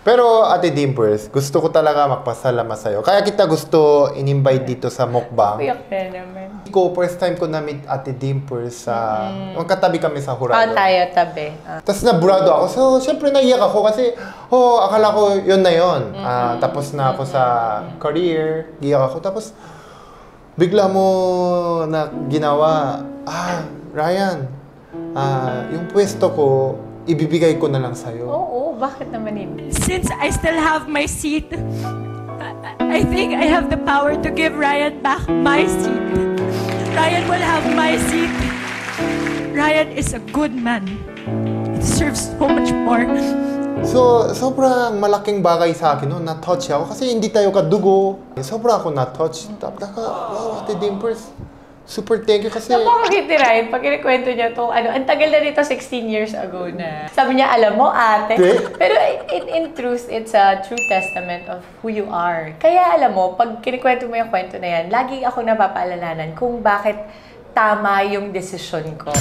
Pero Ate Dimples, gusto ko talaga magpasalamat sa'yo. Kaya kita gusto in-invite dito sa mukbang. Piyak na naman. First time ko na-meet Ate Dimples sa... Magkatabi kami sa Hurado. tayo tabi. Tapos naburado ako. So, syempre naiyak ako kasi, akala ko yun na yun. Tapos na ako sa career, iyak ako. Tapos, bigla mo na ginawa, Ryan, yung pwesto ko, ibibigay ko na lang sa'yo. Oo, bakit naman hindi? Since I still have my seat, I think I have the power to give Ryan back my seat. Ryan will have my seat. Ryan is a good man. He deserves so much more. So, sobrang malaking bagay sa akin, na-touch ako. Kasi hindi tayo kadugo. Sobrang ako na-touch. Wow, Ate Dimples. Super thank you kasi... Napakakiti, Ryan, pag kinikwento niya to, ang tagal na nito, 16 years ago na. Sabi niya, alam mo, ate. Pero in truth, it's a true testament of who you are. Kaya alam mo, pag kinikwento mo yung kwento na yan, lagi ako napapaalalanan kung bakit tama yung desisyon ko.